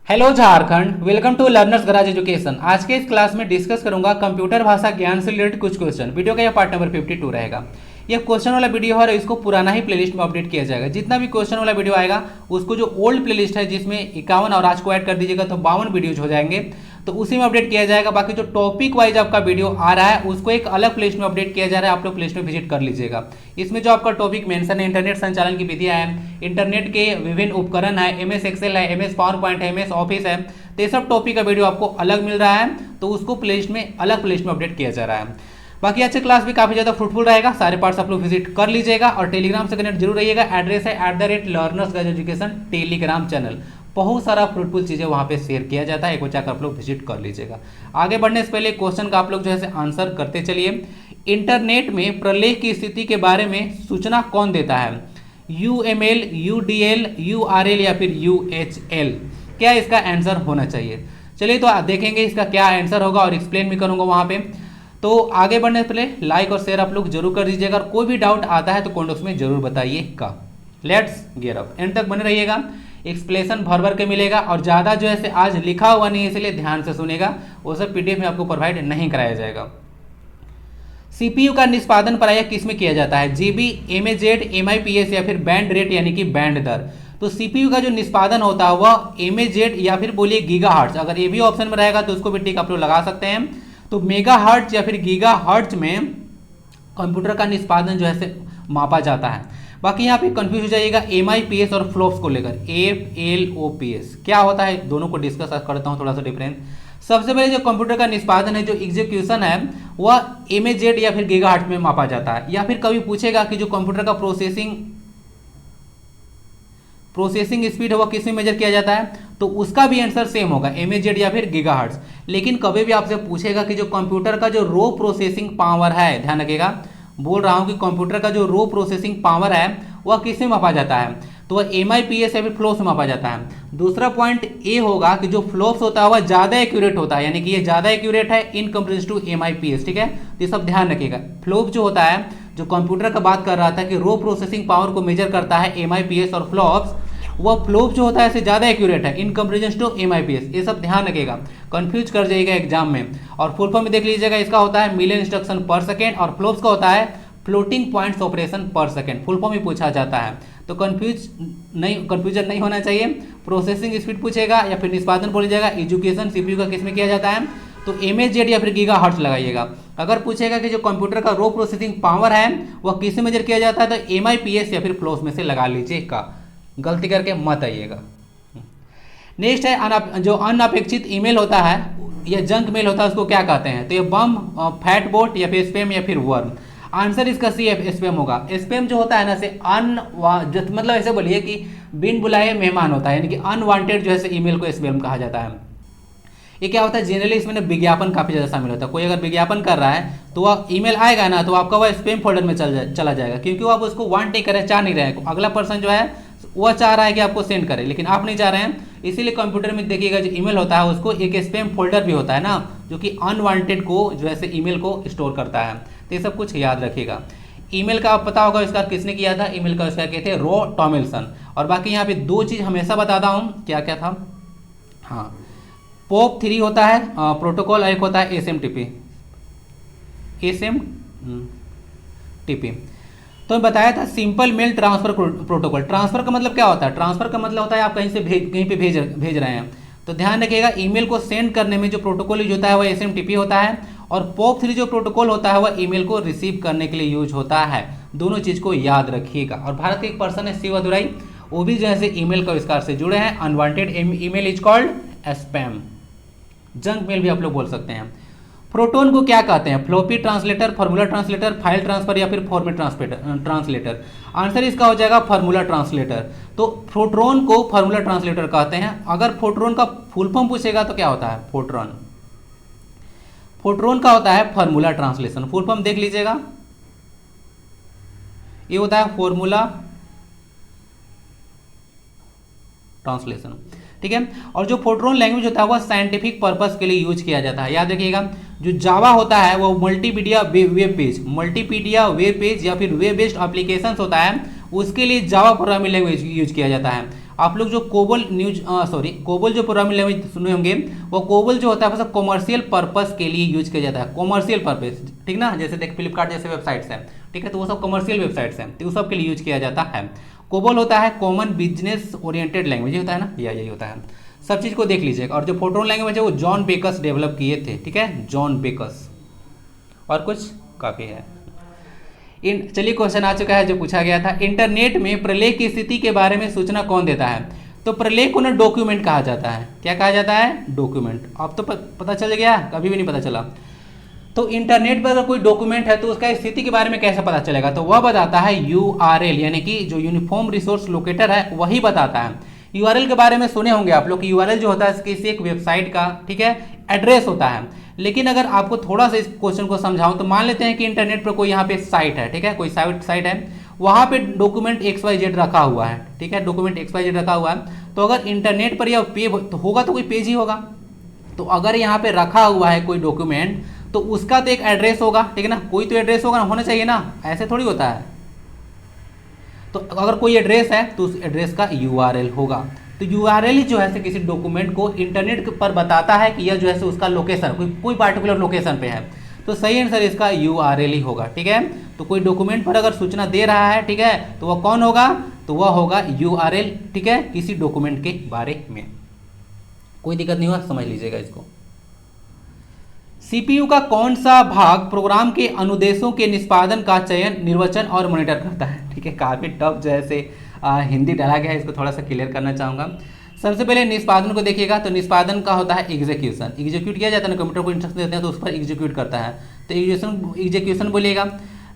Hello Jharkhand, welcome to Learners Garage Education. आज के इस क्लास में डिस्कस करूंगा कंप्यूटर भाषा ज्ञान से रिलेटेड कुछ क्वेश्चन। वीडियो का यह पार्ट नंबर 52 रहेगा। ये क्वेश्चन वाला वीडियो है, इसको पुराना ही प्लेलिस्ट में अपडेट किया जाएगा। जितना भी क्वेश्चन वाला वीडियो आएगा उसको जो ओल्ड प्लेलिस्ट है जिसमें 51 और आज को ऐड कर दीजिएगा तो 52 वीडियोज हो जाएंगे, तो उसी में अपडेट किया जाएगा। बाकी जो टॉपिक वाइज आपका वीडियो आ रहा है उसको एक अलग प्लेलिस्ट में अपडेट किया जा रहा है, आप लोग प्लेलिस्ट में विजिट कर लीजिएगा। इसमें जो आपका टॉपिक मेंशन है इंटरनेट संचालन की विधियां हैं, इंटरनेट के विभिन्न उपकरण है, एमएस एक्सेल है, एमएस पावर पॉइंट है, एमएस ऑफिस है, तो ये सब टॉपिक का वीडियो आपको अलग मिल रहा है, तो उसको प्लेलिस्ट में अलग प्लेलिस्ट में अपडेट किया जा रहा है। बाकी आज से क्लास भी काफी ज्यादा फ्रूटफुल रहेगा, सारे पार्ट्स आप लोग विजिट कर लीजिएगा और टेलीग्राम से कनेक्ट जरूर रहिएगा। एड्रेस है @learnersguideeducation टेलीग्राम चैनल। बहुत सारा फ्रूटफुल चीजें वहां पे शेयर किया जाता है, एक बार जाकर आप लोग विजिट कर लीजिएगा। आगे बढ़ने से पहले क्वेश्चन का आप लोग जो है आंसर करते चलिए। इंटरनेट में प्रलेख की स्थिति के बारे में सूचना कौन देता है? UML, UDL, URL या फिर UHL? क्या इसका आंसर होना चाहिए? चलिए तो देखेंगे इसका क्या आंसर होगा और एक्सप्लेन भी करूंगा वहां पे। तो आगे बढ़ने से पहले लाइक और शेयर आप लोग जरूर कर दीजिएगा, और कोई भी डाउट आता है तो कमेंट बॉक्स में जरूर बताइएगा। लेट्स गेट अप, एंड तक बने रहिएगा, एक्सप्लेनेशन भर भर के मिलेगा। और ज़्यादा जो है आज लिखा हुआ नहीं है, इसलिए ध्यान से सुनेगा, वो सब PDF में आपको प्रोवाइड नहीं कराया जाएगा। CPU का निष्पादन प्रायः किस में किया जाता है? GB, MAZ, MIPS या फिर बैंड रेट यानी कि बैंड दर? तो CPU का जो निष्पादन होता है वह MAZ या फिर बोलिए गीगाहर्ट्ज, अगर ये भी ऑप्शन में रहेगा तो उसको भी टिक आप लोग लगा सकते हैं। तो मेगाहर्ट्ज या फिर गीगाहर्ट्ज में कंप्यूटर का निष्पादन जो है मापा जाता है। बाकी यहाँ पे कंफ्यूज हो जाइएगा MIPS और फ्लॉप्स को लेकर। FLOPS क्या होता है, दोनों को डिस्कस करता हूँ थोड़ा सा डिफरेंस। सबसे पहले जो कंप्यूटर का निष्पादन है, जो एग्जीक्यूशन है, वह MAZ या फिर गीगाहर्ट्ज में मापा जाता है। या फिर कभी पूछेगा कि जो कंप्यूटर का प्रोसेसिंग स्पीड है वह किस में मेजर किया जाता है, तो उसका भी आंसर सेम होगा, MAZ या फिर गीगाहर्ट्ज। लेकिन कभी भी आपसे पूछेगा कि जो कंप्यूटर का जो रो प्रोसेसिंग पावर है, ध्यान रखिएगा, बोल रहा हूं कि कंप्यूटर का जो रो प्रोसेसिंग पावर है वह किस में मापा जाता है, तो वह MIPS या फिर फ्लॉप्स में मापा जाता है। दूसरा पॉइंट ये होगा कि जो फ्लॉप्स होता है वह ज्यादा एक्यूरेट होता है, यानी कि ये ज्यादा एक्यूरेट है इन कंपेरिजन टू MIPS। ठीक है, तो ये सब ध्यान रखिएगा। फ्लॉप जो होता है, जो कंप्यूटर का बात कर रहा था कि रो प्रोसेसिंग पावर को मेजर करता है MIPS और फ्लॉप्स, वह फ्लॉप जो होता है इससे ज्यादा एक्यूरेट है इन कंपेरिजन टू MIPS। ये सब ध्यान रखिएगा, कंफ्यूज कर जाइएगा एग्जाम में। और फुल फॉर्म में देख लीजिएगा, इसका होता है मिलियन इंस्ट्रक्शन पर सेकेंड, और फ्लॉप्स का होता है फ्लोटिंग पॉइंट्स ऑपरेशन पर सेकेंड। फुल फॉर्म ही पूछा जाता है, तो कंफ्यूजन नहीं होना चाहिए। प्रोसेसिंग स्पीड पूछेगा या फिर निष्पादन बोल जाएगा, एजुकेशन CPU का किस में किया जाता है, तो MAZ या फिर गीगाहर्ट्ज लगाइएगा। अगर पूछेगा कि जो कंप्यूटर का रो प्रोसेसिंग पावर है वह किस में मेजर किया जाता है, तो MIPS या फिर फ्लॉप्स में से लगा लीजिएगा, गलती करके मत आइएगा। नेक्स्ट है जो अनअपेक्षित ईमेल होता है या जंक मेल होता है उसको क्या कहते हैं, तो ये बम, फैट बोट या फिर स्पैम या फिर वर्म? आंसर इसका सी स्पैम होगा। स्पैम जो होता है ना से मतलब ऐसे बोलिए कि बिन बुलाए मेहमान होता है, यानी कि अनवांटेड जो है ईमेल को स्पैम कहा जाता है। ये क्या होता है, जनरली इसमें ना विज्ञापन काफी ज्यादा शामिल होता है। कोई अगर विज्ञापन कर रहा है तो वह ईमेल आएगा ना, तो आपका वह स्पैम फोल्डर में चला जाएगा, क्योंकि वो आप उसको वांट नहीं करे, चाह नहीं रहे हैं। अगला पर्सन जो है वह चाह रहा है कि आपको सेंड करे, लेकिन आप नहीं चाह रहे हैं। इसीलिए कंप्यूटर में देखिएगा जो ईमेल होता है उसको एक स्पैम फोल्डर भी होता है ना, जो कि अनवांटेड को जो है ईमेल को स्टोर करता है। तो ये सब कुछ याद रखिएगा। ईमेल का पता होगा इसका किसने किया था, ईमेल का इसका कहते हैं रो टॉमिल्सन। और बाकी यहाँ पे दो चीज हमेशा बताता हूँ, क्या क्या था, हाँ, POP3 होता है प्रोटोकॉल, एक होता है SMTP। तो बताया था simple mail transfer protocol. Transfer का मतलब क्या होता है, ट्रांसफर का मतलब होता है आप कहीं से कहीं पे भेज रहे हैं। तो ध्यान रखिएगा, ईमेल को सेंड करने में जो प्रोटोकॉल यूज होता है वह SMTP होता है, और POP3 जो प्रोटोकॉल होता है वह ईमेल को रिसीव करने के लिए यूज होता है। दोनों चीज को याद रखिएगा। और भारत के एक पर्सन है शिव दुराई, वो भी जो है ईमेल का आविष्कार से जुड़े हैं। Unwanted email is called spam, junk mail भी आप लोग बोल सकते हैं। प्रोटोन को क्या कहते हैं, floppy translator, formula translator, file transfer या फिर फॉर्मेट ट्रांसलेटर? आंसर इसका हो जाएगा फार्मूला ट्रांसलेटर। तो फोट्रॉन को फार्मूला ट्रांसलेटर कहते हैं। अगर फोट्रॉन का फुल फॉर्म पूछेगा तो क्या होता है, फोट्रॉन का होता है फार्मूला ट्रांसलेशन। फुल फॉर्म देख लीजिएगा, ये होता है फॉर्मूला ट्रांसलेशन। ठीक है, और जो फोट्रॉन लैंग्वेज होता है वह साइंटिफिक पर्पस के लिए यूज किया जाता है। याद रखिएगा, जो जावा होता है वो मल्टीमीडिया वेब पेज या फिर वेब बेस्ड एप्लीकेशंस होता है, उसके लिए जावा प्रोग्रामिंग लैंग्वेज यूज किया जाता है। आप लोग जो कोबोल कोबोल जो प्रोग्रामिंग लैंग्वेज सुने होंगे, वो कोबोल जो होता है बस कॉमर्शियल पर्पस के लिए यूज किया जाता है, कॉमर्शियल पर्पस, ठीक ना। जैसे देख फ्लिपकार्ट जैसे वेबसाइट्स हैं, ठीक है, तो वो सब कॉमर्शियल वेबसाइट्स हैं, तो वो सब के लिए यूज किया जाता है। कोबोल होता है कॉमन बिजनेस ओरिएंटेड लैंग्वेज, होता है ना, यही होता है। सब चीज़ को देख लीजिएगा। और जो फोर्ट्रॉन लैंग्वेज है वो जॉन बेकस डेवलप किए थे, ठीक है, जॉन बेकस। और कुछ काफ़ी है। चलिए क्वेश्चन आ चुका है जो पूछा गया था, इंटरनेट में प्रलय की स्थिति के बारे में सूचना कौन देता है? तो प्रलय को ना डॉक्यूमेंट कहा जाता है। क्या कहा जाता है? डॉक्यूमेंट। अब तो पता चल गया, कभी भी नहीं पता चला। तो इंटरनेट पर अगर कोई डॉक्यूमेंट है तो उसका स्थिति के बारे में कैसे पता चलेगा? तो वह बताता है URL, यानी कि जो यूनिफॉर्म रिसोर्स लोकेटर है वही बताता है। URL के बारे में सुने होंगे आप लोग कि URL जो होता है किसी एक वेबसाइट का, ठीक है, एड्रेस होता है। लेकिन अगर आपको थोड़ा सा इस क्वेश्चन को समझाऊं तो मान लेते हैं कि इंटरनेट पर कोई यहाँ पे साइट है, ठीक है, कोई साइट है, वहाँ पे डॉक्यूमेंट XYZ रखा हुआ है, ठीक है, डॉक्यूमेंट XYZ रखा हुआ है। तो अगर इंटरनेट पर यह तो होगा तो कोई पेज ही होगा। तो अगर यहाँ पे रखा हुआ है कोई डॉक्यूमेंट तो उसका तो एक एड्रेस होगा, ठीक है ना, कोई तो एड्रेस होगा ना, होना चाहिए ना, ऐसे थोड़ी होता है। तो अगर कोई एड्रेस है तो उस एड्रेस का URL होगा। तो URL ही जो है किसी डॉक्यूमेंट को इंटरनेट पर बताता है कि यह जो है उसका लोकेशन कोई पार्टिकुलर लोकेशन पे है। तो सही आंसर इसका URL ही होगा, ठीक है। तो कोई डॉक्यूमेंट पर अगर सूचना दे रहा है, ठीक है, तो वह कौन होगा? तो वह होगा URL, ठीक है, किसी डॉक्यूमेंट के बारे में। कोई दिक्कत नहीं हुआ, समझ लीजिएगा इसको। CPU का कौन सा भाग प्रोग्राम के अनुदेशों के निष्पादन का चयन, निर्वचन और मॉनिटर करता है? ठीक है, काफ़ी टफ जो है हिंदी डाला गया है, इसको थोड़ा सा क्लियर करना चाहूँगा। सबसे पहले निष्पादन को देखिएगा। तो निष्पादन का होता है एग्जीक्यूशन, एग्जीक्यूट किया जाता है ना, कंप्यूटर को इंस्ट्रक्शन देते हैं तो उस पर एग्जीक्यूट करता है, तो एग्जीक्यूशन बोलिएगा।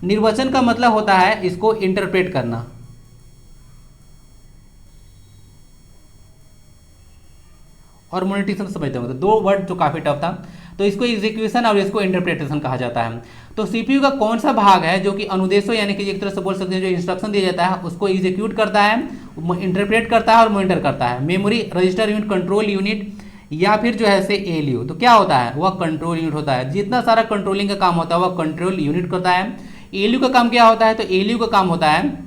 निर्वचन का मतलब होता है इसको इंटरप्रेट करना, और मोनेटाइजेशन समझते होंगे, तो दो वर्ड जो काफ़ी टफ था। तो इसको एग्जीक्यूशन और इसको इंटरप्रिटेशन कहा जाता है। तो CPU का कौन सा भाग है जो कि अनुदेशों, यानी कि एक तरह से बोल सकते हैं जो इंस्ट्रक्शन दिया जाता है उसको एग्जीक्यूट करता है, इंटरप्रेट करता है और मॉनिटर करता है? Memory, register unit, control unit, या फिर जो है से ALU। तो क्या होता है? वह कंट्रोल यूनिट होता है। जितना सारा कंट्रोलिंग का काम होता है वह कंट्रोल यूनिट करता है। ALU का काम क्या होता है? तो ALU का काम होता है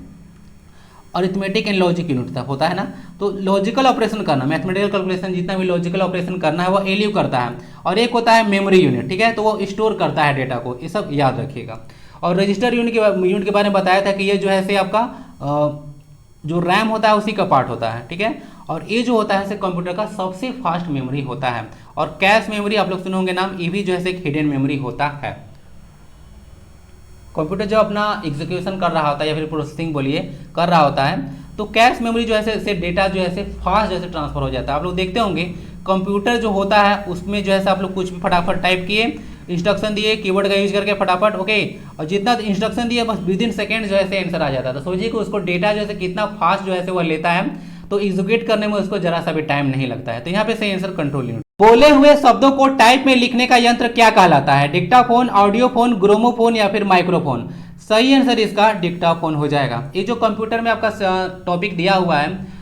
अरिथमेटिक एंड लॉजिक यूनिट होता है ना। तो लॉजिकल ऑपरेशन करना, मैथमेटिकल कैलकुलेशन, जितना भी लॉजिकल ऑपरेशन करना है वो ALU करता है। और एक होता है मेमोरी यूनिट, ठीक है, तो वो स्टोर करता है डेटा को, ये सब याद रखिएगा। और रजिस्टर यूनिट के बारे में बताया था कि ये जो है से आपका जो रैम होता है उसी का पार्ट होता है, ठीक है। और ये जो होता है कंप्यूटर का सबसे फास्ट मेमोरी होता है। और कैश मेमोरी आप लोग सुने होंगे नाम, ये भी जो है हिडन मेमोरी होता है। कंप्यूटर जब अपना एग्जीक्यूशन कर रहा होता है या फिर प्रोसेसिंग बोलिए कर रहा होता है तो कैश मेमोरी जो है से डेटा जो है फास्ट जैसे ट्रांसफर हो जाता है। आप लोग देखते होंगे कंप्यूटर जो होता है उसमें जो है आप लोग कुछ भी फटाफट टाइप किए, इंस्ट्रक्शन दिए, कीबोर्ड का यूज करके फटाफट, ओके, और जितना इंस्ट्रक्शन दिए बस विद इन सेकेंड जो है आंसर आ जाता है। तो सोचिए कि उसको डेटा जो है कितना फास्ट जो है वह लेता है, तो एग्जीक्यूट करने में उसको जरा सा भी टाइम नहीं लगता है। तो यहाँ पे सही आंसर कंट्रोल यूनिट। बोले हुए शब्दों को टाइप में लिखने का यंत्र क्या कहलाता है? डिक्टाफोन, ऑडियोफोन, ग्रामोफोन या फिर माइक्रोफोन? सही आंसर इसका डिक्टाफोन हो जाएगा। ये जो कंप्यूटर में आपका टॉपिक दिया हुआ है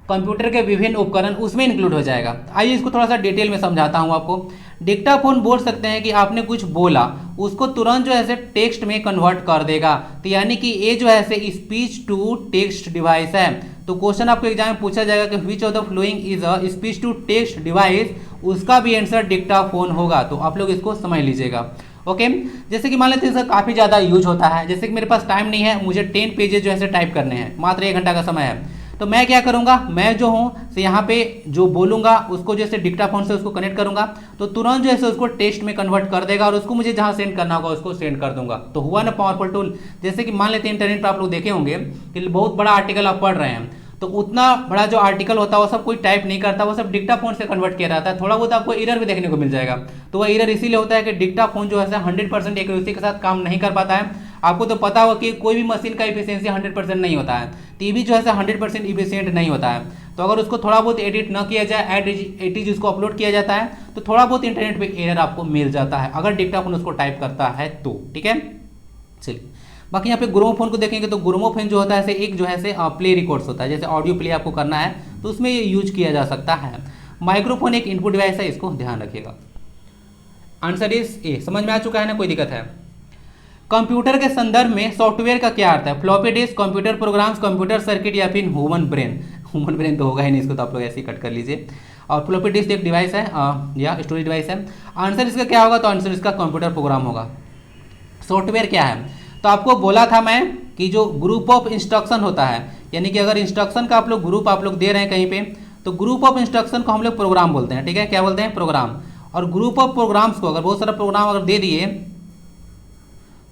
कंप्यूटर के विभिन्न उपकरण, उसमें इंक्लूड हो जाएगा। आइए इसको थोड़ा सा डिटेल में समझाता हूँ आपको। डिक्टाफोन बोल सकते हैं कि आपने कुछ बोला उसको तुरंत जो है टेक्स्ट में कन्वर्ट कर देगा, तो यानी कि ये जो है स्पीच टू टेक्स्ट डिवाइस है। तो क्वेश्चन आपको एग्जाम में पूछा जाएगा कि which of the following is a speech to text device, उसका भी आंसर डिक्टाफोन होगा। तो आप लोग इसको समझ लीजिएगा, ओके। जैसे कि मान लेते हैं सर काफ़ी ज़्यादा यूज होता है, जैसे कि मेरे पास टाइम नहीं है, मुझे 10 पेजेस जो है टाइप करने हैं, मात्र 1 घंटा का समय है, तो मैं क्या करूंगा, मैं जो हूँ से यहाँ पे जो बोलूंगा उसको जैसे डिक्टाफोन से उसको कनेक्ट करूंगा तो तुरंत जो है उसको टेक्स्ट में कन्वर्ट कर देगा और उसको मुझे जहाँ सेंड करना होगा उसको सेंड कर दूंगा। तो हुआ ना पावरफुल टूल। जैसे कि मान लेते हैं इंटरनेट पर आप लोग देखे होंगे कि बहुत बड़ा आर्टिकल आप पढ़ रहे हैं, तो उतना बड़ा जो आर्टिकल होता है वो सब कोई टाइप नहीं करता, वो सब डिक्टाफोन से कन्वर्ट किया जाता है। थोड़ा बहुत आपको एरर भी देखने को मिल जाएगा। तो वह एरर इसीलिए होता है कि डिक्टाफोन जो है 100% एक्यूरेसी के साथ काम नहीं कर पाता है। आपको तो पता होगा कि कोई भी मशीन का इफिशियंसी 100% नहीं होता है, तो ये भी जो है 100% इफिशियंट नहीं होता है। तो अगर उसको थोड़ा बहुत एडिट न किया जाए, एडिट उसको अपलोड किया जाता है तो थोड़ा बहुत इंटरनेट पे एरर आपको मिल जाता है अगर डिक्टाफोन उसको टाइप करता है तो, ठीक है। चलिए बाकी यहाँ पे ग्रामोफोन को देखेंगे तो ग्रामोफोन जो होता है एक जो है प्ले रिकॉर्ड्स होता है, जैसे ऑडियो प्ले आपको करना है तो उसमें ये यूज किया जा सकता है। माइक्रोफोन एक इनपुट डिवाइस है, इसको ध्यान रखिएगा। Answer is a. समझ में आ चुका है ना, कोई दिक्कत है? कंप्यूटर के संदर्भ में सॉफ्टवेयर का क्या अर्थ है? Floppy disk, computer programs, computer circuit या फिर ह्यूमन ब्रेन? ह्यूमन ब्रेन तो होगा ही नहीं, इसको तो आप लोग ऐसे ही कट कर लीजिए। और फ्लॉपी डिस्क एक डिवाइस है या स्टोरेज डिवाइस है। आंसर इसका क्या होगा, तो आंसर इसका कंप्यूटर प्रोग्राम होगा। सॉफ्टवेयर क्या है, तो आपको बोला था मैं कि जो ग्रुप ऑफ इंस्ट्रक्शन होता है, यानी कि अगर इंस्ट्रक्शन का आप लोग ग्रुप आप लोग दे रहे हैं कहीं पे, तो ग्रुप ऑफ इंस्ट्रक्शन को हम लोग प्रोग्राम बोलते हैं, ठीक है, क्या बोलते हैं, प्रोग्राम। और ग्रुप ऑफ प्रोग्राम्स को अगर बहुत सारा प्रोग्राम अगर दे दिए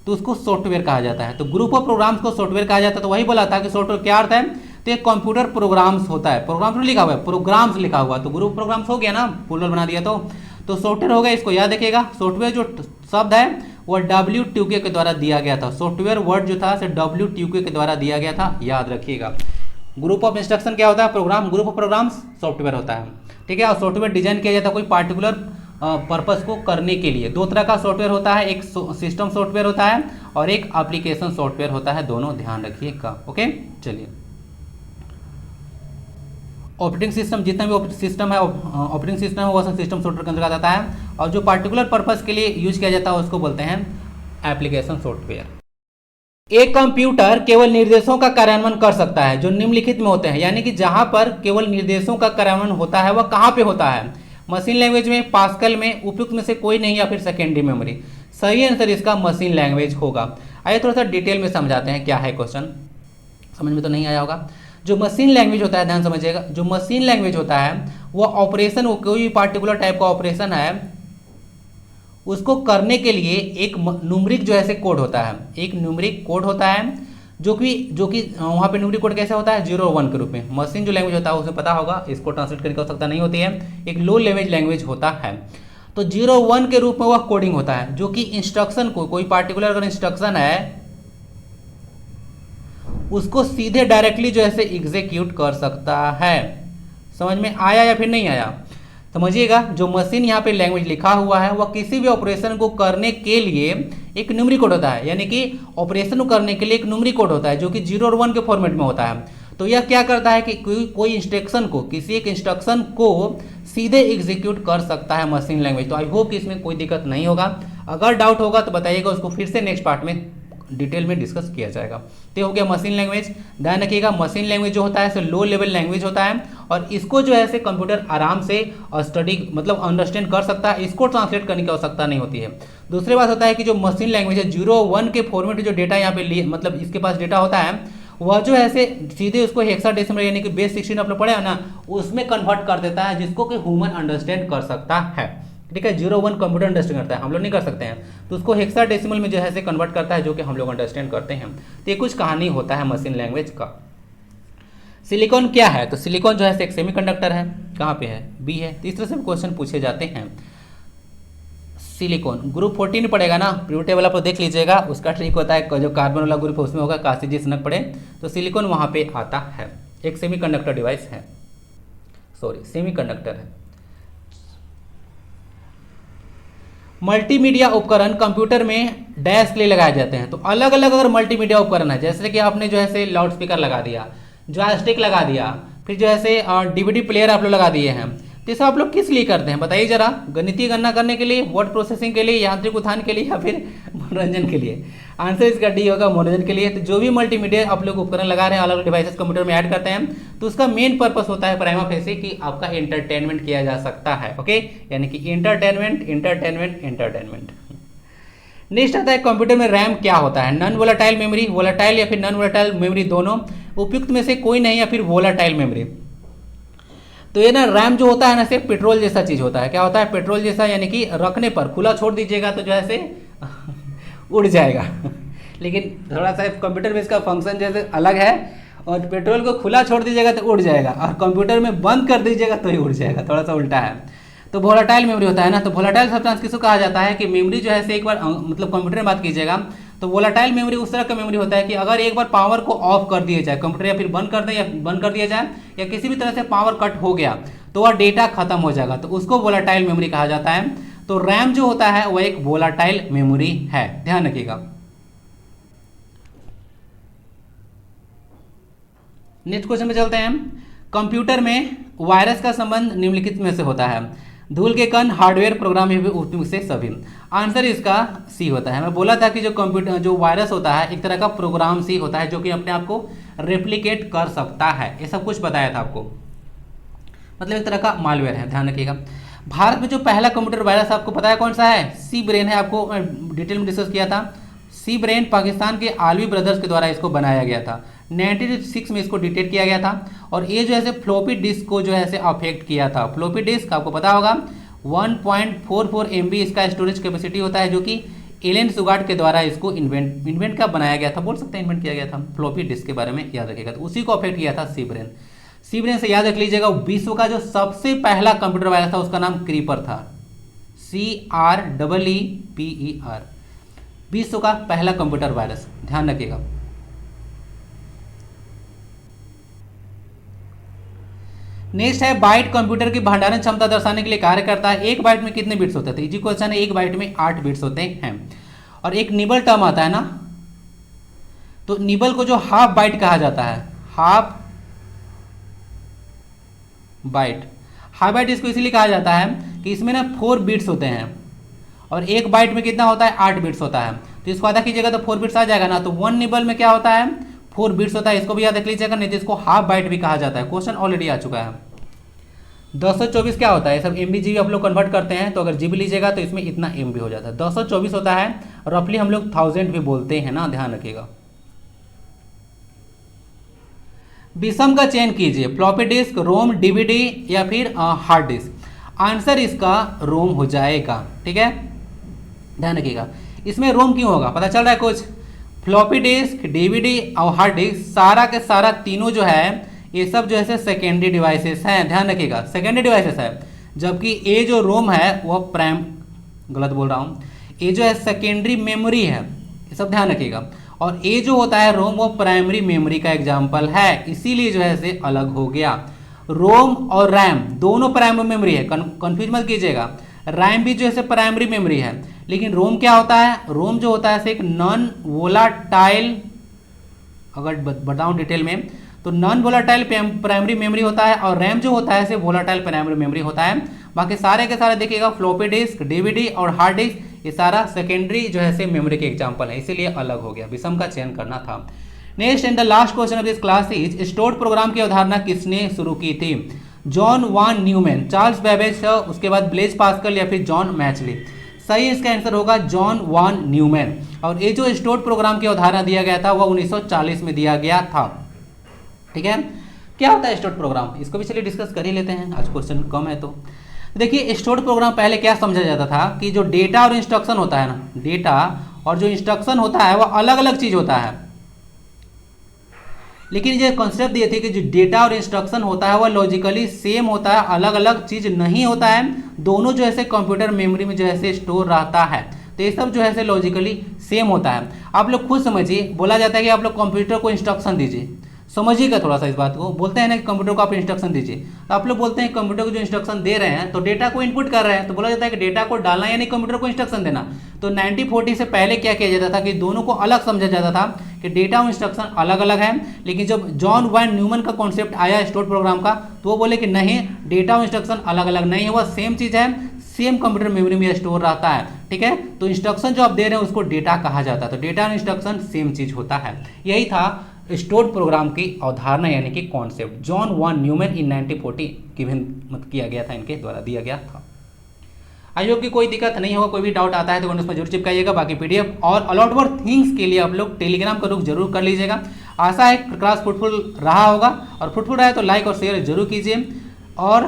तो उसको सॉफ्टवेयर कहा जाता है। तो ग्रुप ऑफ प्रोग्राम्स को सॉफ्टवेयर कहा जाता है। तो वही बोला था कि सॉफ्टवेयर क्या अर्थ है, तो एक कंप्यूटर प्रोग्राम्स होता है, प्रोग्राम तो लिखा हुआ है, प्रोग्राम्स लिखा हुआ, तो ग्रुप प्रोग्राम्स हो गया ना, प्लूरल बना दिया तो सॉफ्टवेयर हो गया। इसको याद रखिएगा, सॉफ्टवेयर जो शब्द है वो WTK के द्वारा दिया गया था। सॉफ्टवेयर वर्ड जो था WTK के द्वारा दिया गया था, याद रखिएगा। ग्रुप ऑफ इंस्ट्रक्शन क्या होता है, program. Group of programs software होता है, ठीक है। और सॉफ्टवेयर डिजाइन किया जाता है कोई पार्टिकुलर पर्पस को करने के लिए। दो तरह का सॉफ्टवेयर होता है, एक सिस्टम सॉफ्टवेयर होता है और एक एप्लीकेशन सॉफ्टवेयर होता है, दोनों ध्यान रखिएगा। ओके, चलिए। ऑपरेटिंग सिस्टम, जितना भी सिस्टम है ऑपरेटिंग सिस्टम है वो सब सिस्टम सॉफ्टवेयर के अंतर्गत आता है। और जो पार्टिकुलर पर्पस के लिए यूज किया जाता है उसको बोलते हैं एप्लीकेशन सॉफ्टवेयर। एक कंप्यूटर केवल निर्देशों का कार्यान्वयन कर सकता है जो निम्नलिखित में होते हैं, यानी कि जहां पर केवल निर्देशों का कार्यान्वयन होता है वह कहां पे होता है, मशीन लैंग्वेज में, पास्कल में, उपयुक्त में से कोई नहीं, या फिर सेकेंडरी मेमोरी। सही आंसर इसका मशीन लैंग्वेज होगा। आइए थोड़ा सा डिटेल में समझाते हैं क्या है क्वेश्चन, समझ में तो नहीं आया होगा। जो मशीन लैंग्वेज होता है, ध्यान समझिएगा, जो मशीन लैंग्वेज होता है वो ऑपरेशन, वो कोई भी पार्टिकुलर टाइप का ऑपरेशन है उसको करने के लिए एक न्यूमरिक जो है कोड होता है, एक न्यूमरिक कोड होता है जो कि वहाँ पे न्यूमरिक कोड कैसे होता है, 0 और 1 के रूप में। मशीन जो लैंग्वेज होता है उसे पता होगा, इसको ट्रांसलेट करने की आवश्यकता नहीं होती है, एक लो लेवल लैंग्वेज होता है। तो 0 1 के रूप में वह कोडिंग होता है जो कि इंस्ट्रक्शन को, कोई पार्टिकुलर अगर इंस्ट्रक्शन है उसको सीधे डायरेक्टली जो है एग्जीक्यूट कर सकता है। समझ में आया या फिर नहीं आया, समझिएगा। जो मशीन यहाँ पे लैंग्वेज लिखा हुआ है वह किसी भी ऑपरेशन को करने के लिए एक न्यूमरिक कोड होता है, यानी कि ऑपरेशन को करने के लिए एक न्यूमरिक कोड होता है जो कि 0 और 1 के फॉर्मेट में होता है। तो यह क्या करता है कि कोई इंस्ट्रक्शन को, किसी एक इंस्ट्रक्शन को सीधे एग्जीक्यूट कर सकता है मशीन लैंग्वेज। तो आई होप कि इसमें कोई दिक्कत नहीं होगा। अगर डाउट होगा तो बताइएगा, उसको फिर से नेक्स्ट पार्ट में डिटेल में डिस्कस किया जाएगा। तो हो गया मशीन लैंग्वेज। ध्यान रखिएगा, मशीन लैंग्वेज जो होता है इसे लो लेवल लैंग्वेज होता है और इसको जो है कंप्यूटर आराम से स्टडी मतलब अंडरस्टैंड कर सकता है, इसको ट्रांसलेट करने की आवश्यकता नहीं होती है। दूसरी बात होता है कि जो मशीन लैंग्वेज है 0 1 के फॉर्मेट जो डेटा यहाँ पे लिए, मतलब इसके पास डेटा होता है वह जो है सीधे उसको हेक्साडेसिमल यानी कि बेस 16 आप लोग पढ़े है ना, उसमें कन्वर्ट कर देता है जिसको कि ह्यूमन अंडरस्टैंड कर सकता है, ठीक है। 0 1 कंप्यूटर अंडरस्टैंड करता है, हम लोग नहीं कर सकते हैं, तो उसको हेक्साडेसिमल में जो है कन्वर्ट करता है जो कि हम लोग अंडरस्टैंड करते हैं। तो ये कुछ कहानी होता है मशीन लैंग्वेज का। सिलिकॉन क्या है, तो सिलिकॉन जो है एक सेमीकंडक्टर है, कहाँ पे है, बी है। तो इस तरह से क्वेश्चन पूछे जाते हैं। सिलिकॉन ग्रुप 14 पड़ेगा ना, पीरियड टेबल आप देख लीजिएगा, उसका ट्रिक होता है जो कार्बन वाला ग्रुप है उसमें होगा, काशी जी स्नक पड़े तो सिलिकॉन वहाँ पे आता है। एक सेमीकंडक्टर डिवाइस है, सॉरी सेमीकंडक्टर है। मल्टीमीडिया उपकरण कंप्यूटर में डैश के लिए लगाए जाते हैं। तो अलग अलग अगर मल्टीमीडिया उपकरण है, जैसे कि आपने जो है लाउड स्पीकर लगा दिया, जॉयस्टिक लगा दिया, फिर जो है डीवीडी प्लेयर आप लोग लगा दिए हैं, तो सब आप लोग किस लिए करते हैं बताइए जरा, गणितीय गणना करने के लिए, वर्ड प्रोसेसिंग के लिए, यांत्रिक उत्थान के लिए, या फिर मनोरंजन के लिए। आंसर इसका डी होगा, मनोरंजन के लिए। तो जो भी मल्टीमीडिया आप लोग उपकरण लगा रहे हैं, अलग अलग डिवाइसेस कंप्यूटर में ऐड करते हैं, तो उसका मेन पर्पस होता है प्राइमा फेसी कि आपका एंटरटेनमेंट किया जा सकता है, ओके, यानी कि एंटरटेनमेंट एंटरटेनमेंट एंटरटेनमेंट। नेक्स्ट आता है कंप्यूटर में रैम क्या होता है, नॉन वोलेटाइल मेमोरी, वोलेटाइल या फिर नॉन वोलेटाइल मेमोरी दोनों, उपयुक्त में से कोई नहीं, या फिर वोलेटाइल मेमोरी। तो ये ना रैम जो होता है ना सिर्फ पेट्रोल जैसा चीज होता है, क्या होता है, पेट्रोल जैसा, यानी कि रखने पर खुला छोड़ दीजिएगा तो जो है उड़ जाएगा लेकिन थोड़ा सा कंप्यूटर में इसका फंक्शन जैसे अलग है, और पेट्रोल को खुला छोड़ दीजिएगा तो उड़ जाएगा, और कंप्यूटर में बंद कर दीजिएगा तो ही उड़ जाएगा, थोड़ा सा उल्टा है। तो वोलेटाइल मेमोरी होता है ना, तो वोलेटाइल सब्सटेंस किसको कहा जाता है कि मेमोरी जो है एक बार मतलब कंप्यूटर में बात कीजिएगा तो वोलेटाइल मेमोरी उस तरह का मेमोरी होता है कि अगर एक बार पावर को ऑफ कर दिया जाए कंप्यूटर, या फिर बंद कर दिया जाए, या किसी भी तरह से पावर कट हो गया तो वह डेटा खत्म हो जाएगा, तो उसको वोलेटाइल मेमोरी कहा जाता है। तो रैम जो होता है वह एक वोलेटाइल मेमोरी है, ध्यान रखिएगा। नेक्स्ट क्वेश्चन पे चलते हैं। कंप्यूटर में वायरस का संबंध निम्नलिखित में से होता है। धूल के कण हार्डवेयर प्रोग्राम उपयोग से सभी। आंसर इसका सी होता है। मैं बोला था कि जो कंप्यूटर जो वायरस होता है एक तरह का प्रोग्राम सी होता है जो कि अपने आप को रेप्लिकेट कर सकता है। ये सब कुछ बताया था आपको, मतलब एक तरह का मालवेयर है, ध्यान रखिएगा। भारत में जो पहला कंप्यूटर वायरस आपको पता है कौन सा है? सी ब्रेन है। आपको डिटेल में डिस्कस किया था। सी ब्रेन पाकिस्तान के आलवी ब्रदर्स के द्वारा इसको बनाया गया था। 1996 में इसको डिटेक्ट किया गया था और ये जो है फ्लॉपी डिस्क को जो है अफेक्ट किया था। फ्लॉपी डिस्क आपको पता होगा 1.44 MB इसका स्टोरेज कैपेसिटी होता है, जो कि एलन सुगार्ड के द्वारा इसको इन्वेंट का बनाया गया था, बोल सकते हैं इन्वेंट किया गया था। फ्लॉपी डिस्क के बारे में याद रखिएगा, तो उसी को अफेक्ट किया था सी ब्रेन। सी ब्रेन से याद रख लीजिएगा, विश्व का जो सबसे पहला कंप्यूटर वायरस था उसका नाम क्रीपर था, CREEPER, विश्व का पहला कंप्यूटर वायरस, ध्यान रखिएगा। नेक्स्ट है बाइट कंप्यूटर की भंडारण क्षमता दर्शाने के लिए कार्य करता है। एक बाइट में कितने बिट्स होते थे? इजी क्वेश्चन है। एक बाइट में 8 बिट्स होते हैं। और एक निबल टर्म आता है ना, तो निबल को जो हाफ बाइट कहा जाता है, हाफ बाइट, हाफ बाइट इसको इसीलिए कहा जाता है कि इसमें ना 4 बिट्स होते हैं और एक बाइट में कितना होता है? 8 बिट्स होता है। तो इसको आधा कीजिएगा तो 4 बिट्स आ जाएगा ना। तो 1 निबल में क्या होता है? 4 बिट्स होता है। इसको भी याद रख लीजिएगा, नहीं तो इसको हाफ बाइट भी कहा जाता है। क्वेश्चन ऑलरेडी आ चुका है। 224 क्या होता है? सब MB GB आप लोग कन्वर्ट करते हैं, तो अगर GB लीजिएगा तो इसमें इतना MB हो जाता है। 224 होता है, रफली हम लोग 1000 भी बोलते हैं ना, ध्यान रखिएगा। विषम का चयन कीजिए, फ्लॉपी डिस्क, रोम, DVD या फिर हार्ड डिस्क। आंसर इसका रोम हो जाएगा, ठीक है, ध्यान रखिएगा। इसमें रोम क्यों होगा पता चल रहा है कुछ? फ्लॉपी डिस्क, DVD और हार्ड डिस्क सारा के सारा तीनों जो है ये सब जो है सेकेंडरी डिवाइसेस हैं, ध्यान रखिएगा, सेकेंडरी डिवाइसेस है। जबकि ये जो रोम है वह गलत बोल रहा हूँ, ये जो है सेकेंडरी मेमोरी है, ये सब ध्यान रखिएगा। और ये जो होता है रोम वो प्राइमरी मेमोरी का एग्जाम्पल है, इसीलिए जो है से अलग हो गया। रोम और रैम दोनों प्राइमरी मेमोरी है, कंफ्यूज मत कीजिएगा। रैम भी जो है प्राइमरी मेमोरी है, लेकिन रोम क्या होता है? रोम जो होता है एक नॉन वोलाटाइल, अगर बताऊं डिटेल में तो नॉन वोलाटाइल प्राइमरी मेमोरी होता है, और रैम जो होता है से वोलाटाइल प्राइमरी मेमोरी होता है। बाकी सारे के सारे देखिएगा, फ्लॉपी डिस्क, DVD और हार्ड डिस्क, ये सारा सेकेंडरी जो है मेमोरी के एग्जाम्पल है, इसीलिए अलग हो गया, विषम का चयन करना था। Next and the last question of this class is stored program की अवधारणा किसने शुरू की थी? जॉन वान न्यूमैन, चार्ल्स बेबेज, उसके बाद ब्लेज पास्कल या फिर जॉन मैचली। सही इसका आंसर होगा जॉन वान न्यूमैन। और ये जो स्टोर्ड प्रोग्राम की अवधारणा दिया गया था वह 1940 में दिया गया था, ठीक है। क्या होता है स्टोर्ड प्रोग्राम? इसको भी चलिए डिस्कस कर ही लेते हैं, आज क्वेश्चन कम है तो। देखिए स्टोर्ड प्रोग्राम पहले क्या समझा जाता था कि जो डेटा और इंस्ट्रक्शन होता है ना, डेटा और जो इंस्ट्रक्शन होता है वह अलग अलग चीज होता है। लेकिन ये कॉन्सेप्ट दिए थे कि जो डेटा और इंस्ट्रक्शन होता है वह लॉजिकली सेम होता है, अलग अलग चीज नहीं होता है। दोनों जो है कंप्यूटर मेमोरी में जो है स्टोर रहता है, तो ये सब जो है लॉजिकली सेम होता है। आप लोग खुद समझिए, बोला जाता है कि आप लोग कंप्यूटर को इंस्ट्रक्शन दीजिए, समझिएगा थोड़ा सा इस बात को। बोलते हैं ना कि कंप्यूटर को आप इंस्ट्रक्शन दीजिए, तो आप लोग बोलते हैं कंप्यूटर को जो इंस्ट्रक्शन दे रहे हैं तो डेटा को इनपुट कर रहे हैं, तो बोला जाता है कि डेटा को डालना यानी कंप्यूटर को इंस्ट्रक्शन देना। तो 1940 से पहले क्या किया जाता था कि दोनों को अलग समझा जाता था कि डेटा और इंस्ट्रक्शन अलग अलग है। लेकिन जब जॉन वान न्यूमैन का कॉन्सेप्ट आया स्टोर्ड प्रोग्राम का, तो वो बोले कि नहीं, डेटा और इंस्ट्रक्शन अलग अलग नहीं है, वह सेम चीज़ है, सेम कंप्यूटर मेमोरी में स्टोर रहता है, ठीक है। तो इंस्ट्रक्शन जो आप दे रहे हैं उसको डेटा कहा जाता है, तो डेटा और इंस्ट्रक्शन सेम चीज होता है। यही था स्टोर्ड प्रोग्राम की अवधारणा यानी कि कॉन्सेप्ट, जॉन वान न्यूमैन इन 1940 किया गया था, इनके द्वारा दिया गया था। आई होप कि कोई दिक्कत नहीं होगा, कोई भी डाउट आता है तो कमेंट्स में जरूर चिपकाइएगा। बाकी PDF और अलॉट मोर थिंग्स के लिए आप लोग टेलीग्राम का रुख जरूर कर लीजिएगा। आशा है क्लास फ्रूटफुल रहा होगा, और फ्रूटफुल रहा है तो लाइक और शेयर जरूर कीजिए, और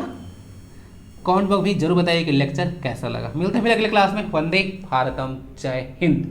कमेंट बॉक्स भी जरूर बताइए कि लेक्चर कैसा लगा। मिलते हैं फिर अगले क्लास में। वंदे भारतम, जय हिंद।